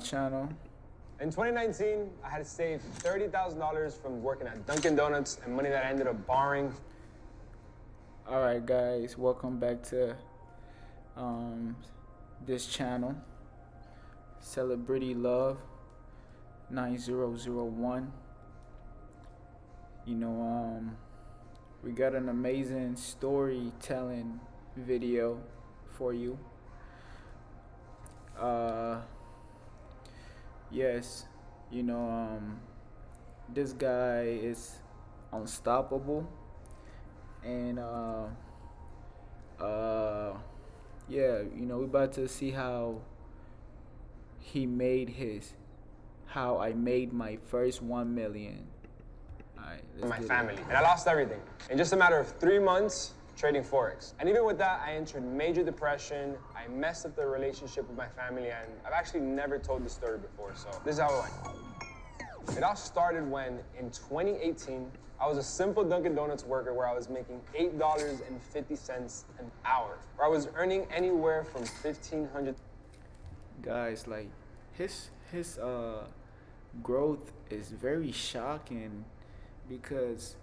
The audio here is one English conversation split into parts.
Channel. In 2019, I had saved $30,000 from working at Dunkin' Donuts and money that I ended up borrowing. All right, guys, welcome back to this channel, Celebrity Love 9001. We got an amazing storytelling video for you. Yes, this guy is unstoppable, and yeah, we're about to see how I made my first 1 million. All right, My family. And I lost everything. In just a matter of 3 months, trading forex. And even with that, I entered major depression. I messed up the relationship with my family, and I've actually never told this story before, so this is how it went. It all started when, in 2018, I was a simple Dunkin' Donuts worker where I was making $8.50 an hour, where I was earning anywhere from $1,500. Guys, like his growth is very shocking, because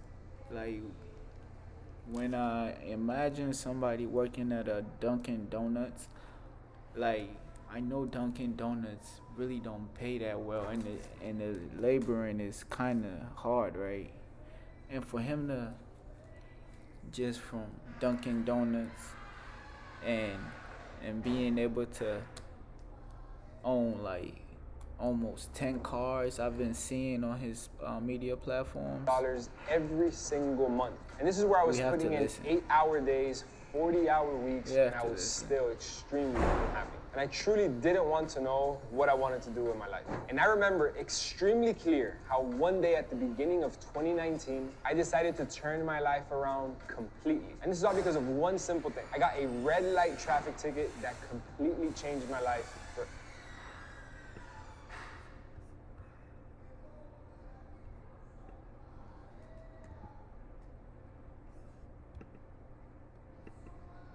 like when I imagine somebody working at a Dunkin' Donuts, like I know Dunkin' Donuts really don't pay that well, and the laboring is kind of hard, right? And for him to just from Dunkin' Donuts and being able to own like almost 10 cars I've been seeing on his media platforms. Dollars every single month. And this is where I was putting in 8-hour days, 40-hour weeks, and I was still extremely unhappy. And I truly didn't want to know what I wanted to do with my life. And I remember extremely clear how one day at the beginning of 2019, I decided to turn my life around completely. And this is all because of one simple thing. I got a red light traffic ticket that completely changed my life for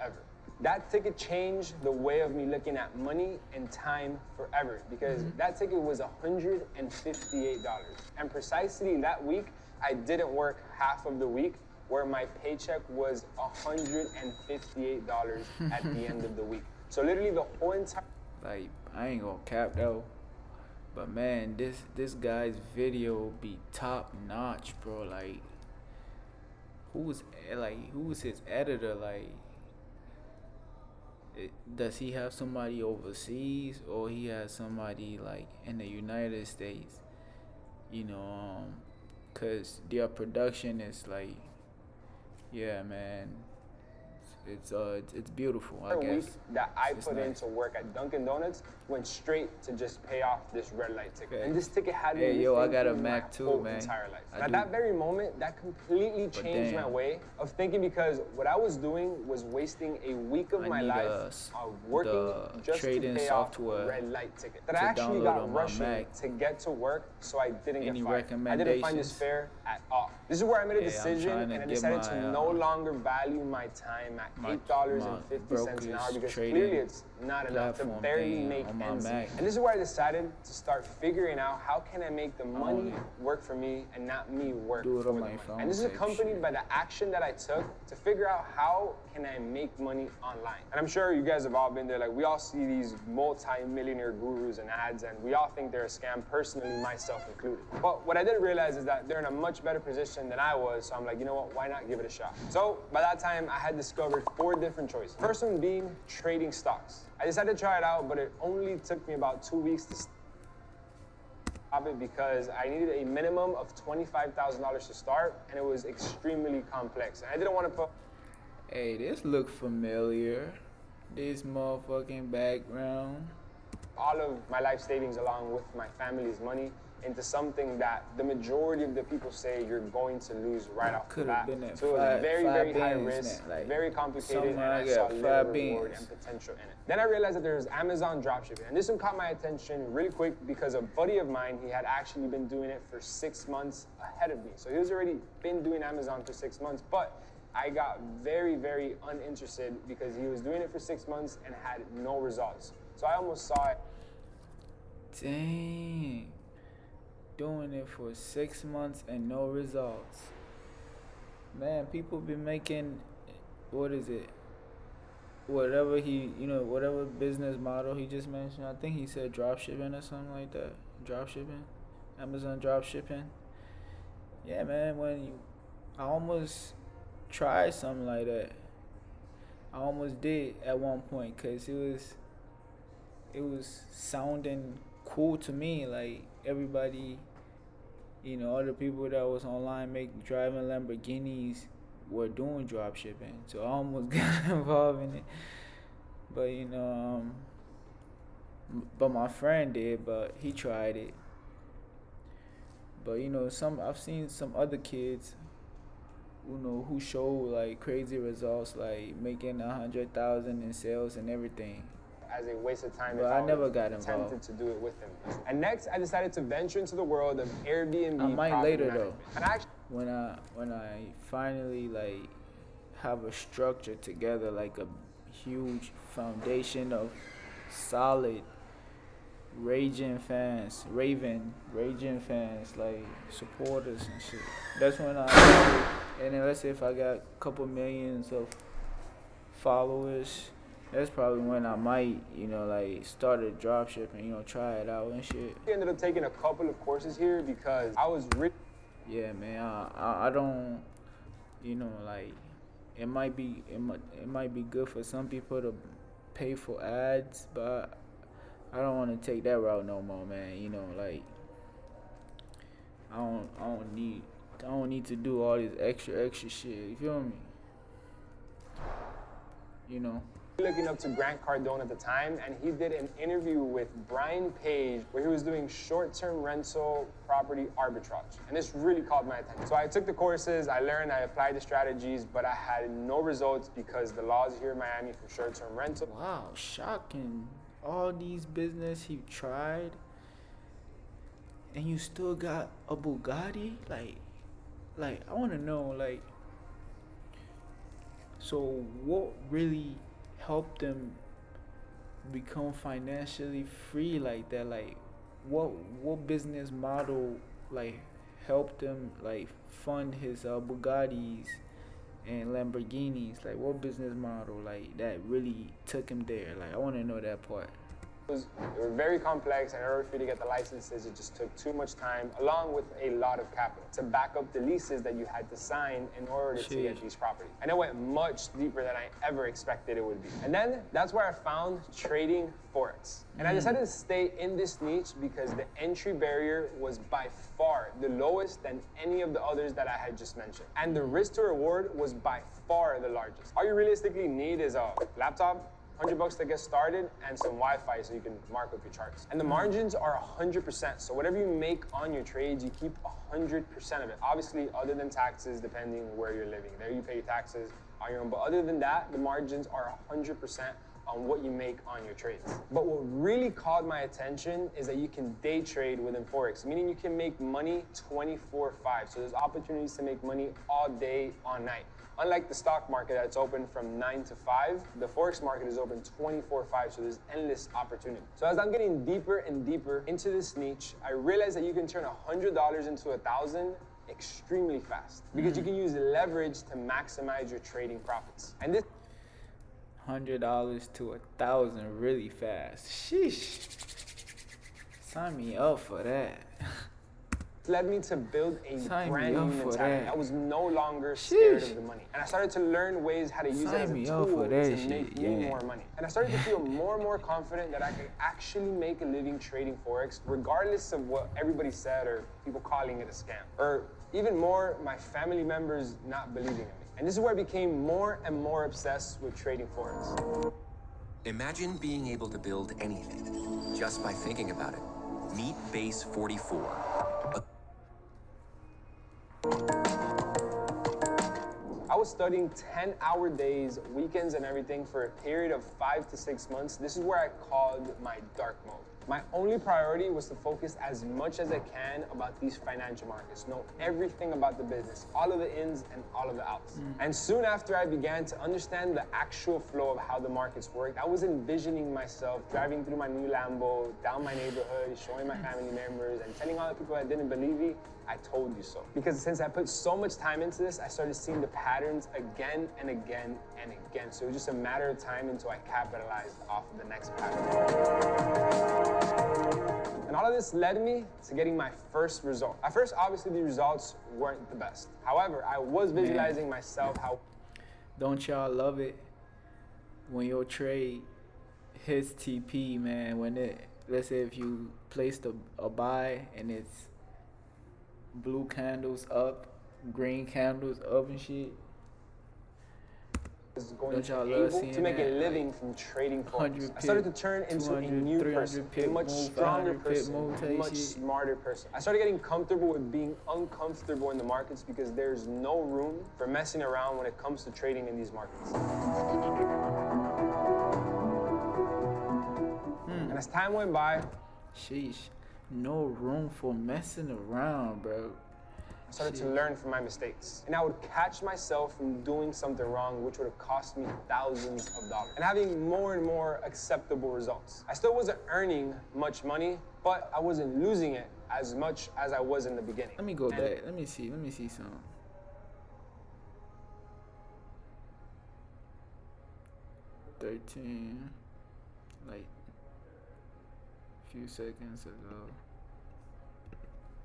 ever. That ticket changed the way of me looking at money and time forever, because that ticket was $158. And precisely that week, I didn't work half of the week, where my paycheck was $158 at the end of the week. So literally the whole entire... Like, I ain't gonna cap though, but man, this guy's video be top notch, bro. Like, who's his editor? Like, does he have somebody overseas, or he has somebody like in the United States? Cause their production is like, yeah, man, it's beautiful. I guess week that I put in to work at Dunkin' Donuts went straight to just pay off this red light ticket. Okay. And this ticket had me I got a Mac too, man. Entire life. At that very moment, that completely changed my way of thinking, because what I was doing was wasting a week of my life working just to pay off a red light ticket that I actually got rushing to get to work, so I didn't get fired. I didn't find this fair at all. This is where I made a decision, and I decided to no longer value my time at $8.50 an hour, because clearly it's not enough to barely make ends meet. And this is where I decided to start figuring out how can I make the money work for me and not me work for the money. And this is accompanied by the action that I took to figure out how can I make money online. And I'm sure you guys have all been there. Like, we all see these multi-millionaire gurus and ads, and we all think they're a scam, personally, myself included. But what I didn't realize is that they're in a much better position than I was, so I'm like, you know what, why not give it a shot? So by that time, I had discovered 4 different choices. First one being trading stocks. I decided to try it out, but it only took me about 2 weeks to stop it, because I needed a minimum of $25,000 to start, and it was extremely complex. And I didn't want to put... Hey, this look familiar. This motherfucking background. all of my life savings along with my family's money into something that the majority of the people say you're going to lose right off the bat. So it was very, very high risk, very complicated, and I saw little reward and potential in it. Then I realized that there's Amazon dropshipping, and this one caught my attention really quick because a buddy of mine, he had actually been doing it for 6 months ahead of me. So he was already been doing Amazon for 6 months, but I got very, very uninterested because he was doing it for 6 months and had no results. So I almost saw it. Dang. Doing it for 6 months and no results. Man, people be making, what is it? Whatever whatever business model he just mentioned. I think he said drop shipping or something like that. Drop shipping. Amazon drop shipping. Yeah, man, I almost tried something like that. I almost did at one point because it was sounding cool to me. Like everybody, other people that was online driving Lamborghinis were doing drop shipping, so I almost got involved in it. But but my friend did, but he tried it. But I've seen some other kids, who show like crazy results, like making 100,000 in sales and everything. As a waste of time, but I never got involved. Tempted to do it with him. And next, I decided to venture into the world of Airbnb. I might later though. And actually, when I finally like have a structure together, like a huge foundation of solid raging fans, like supporters and shit. That's when and then let's say if I got a couple millions of followers, that's probably when I might, like start a drop shipping, try it out and shit. I ended up taking a couple of courses here because I was yeah, man, I don't, like it might be good for some people to pay for ads, but I don't want to take that route no more, man. Like I don't need to do all this extra shit. You feel me? Looking up to Grant Cardone at the time, and he did an interview with Brian Page where he was doing short-term rental property arbitrage, and this really caught my attention. So I took the courses, I learned, I applied the strategies, but I had no results because the laws here in Miami for short-term rental. Wow, shocking. All these business you tried, and you still got a Bugatti? Like I want to know, like, so what really help them become financially free like that? Like what business model like helped them like fund his Bugattis and Lamborghinis? Like what business model like that really took him there? Like I want to know that part. They were very complex, and in order for you to get the licenses, it just took too much time, along with a lot of capital, to back up the leases that you had to sign in order to get these properties. And it went much deeper than I ever expected it would be. And then that's where I found trading forex. And I decided to stay in this niche because the entry barrier was by far the lowest than any of the others that I had just mentioned. And the risk to reward was by far the largest. All you realistically need is a laptop, $100 to get started, and some Wi-Fi so you can mark up your charts. And the margins are 100%. So whatever you make on your trades, you keep 100% of it. Obviously, other than taxes, depending where you're living. There you pay your taxes on your own. But other than that, the margins are 100% on what you make on your trades. But what really caught my attention is that you can day trade within forex, meaning you can make money 24/5. So there's opportunities to make money all day, all night. Unlike the stock market that's open from 9 to 5, the forex market is open 24/5, so there's endless opportunity. So as I'm getting deeper and deeper into this niche, I realized that you can turn $100 into 1,000 extremely fast because you can use leverage to maximize your trading profits. And this $100 to 1,000 really fast. Sheesh. Sign me up for that. Led me to build a brand new mentality. I was no longer Sheesh. scared of the money. And I started to learn ways how to use it as a tool to make me more money. And I started to feel more and more confident that I could actually make a living trading forex, regardless of what everybody said or people calling it a scam. Or even more, my family members not believing in me. And this is where I became more and more obsessed with trading forex. Imagine being able to build anything just by thinking about it. Meet Base 44. I was studying 10-hour days, weekends and everything for a period of 5 to 6 months. This is where I called my dark mode. My only priority was to focus as much as I can about these financial markets, know everything about the business, all of the ins and all of the outs. And soon after I began to understand the actual flow of how the markets worked, I was envisioning myself driving through my new Lambo, down my neighborhood, showing my family members, and telling all the people that didn't believe me, I told you so. Because since I put so much time into this, I started seeing the patterns again and again and again. So it was just a matter of time until I capitalized off of the next pattern. And all of this led me to getting my first result. At first, obviously, the results weren't the best. However, I was visualizing myself how... Don't y'all love it when your trade hits TP, man? When it, let's say if you placed a buy and it's blue candles up, green candles up and shit. Was going to be able to make a living from trading forex. I started to turn into a new person, a much stronger person, a much smarter person. I started getting comfortable with being uncomfortable in the markets because there's no room for messing around when it comes to trading in these markets. And as time went by, sheesh, no room for messing around, bro. I started to learn from my mistakes. And I would catch myself from doing something wrong, which would have cost me thousands of dollars. And having more and more acceptable results. I still wasn't earning much money, but I wasn't losing it as much as I was in the beginning. Let me go back. Let me see something. Like a few seconds ago.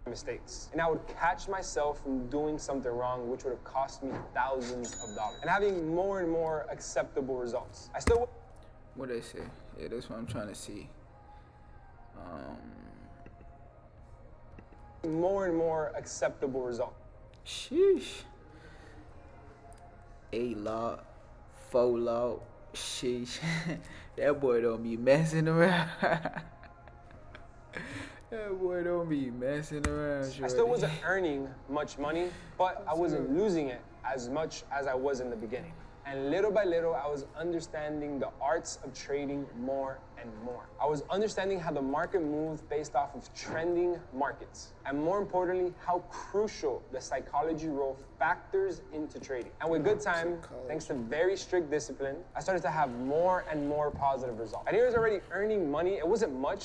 Mistakes. And I would catch myself from doing something wrong, which would have cost me thousands of dollars. And having more and more acceptable results. I still... What did I say? Yeah, that's what I'm trying to see. More and more acceptable results. Sheesh. 8 lot, 4 lot. Sheesh. That boy don't be messing around. That boy don't be messing around. Shorty. I still wasn't earning much money, but I wasn't losing it as much as I was in the beginning. And little by little, I was understanding the arts of trading more and more. I was understanding how the market moved based off of trending markets. And more importantly, how crucial the psychology role factors into trading. And with good time, thanks to very strict discipline, I started to have more and more positive results. And he was already earning money. It wasn't much,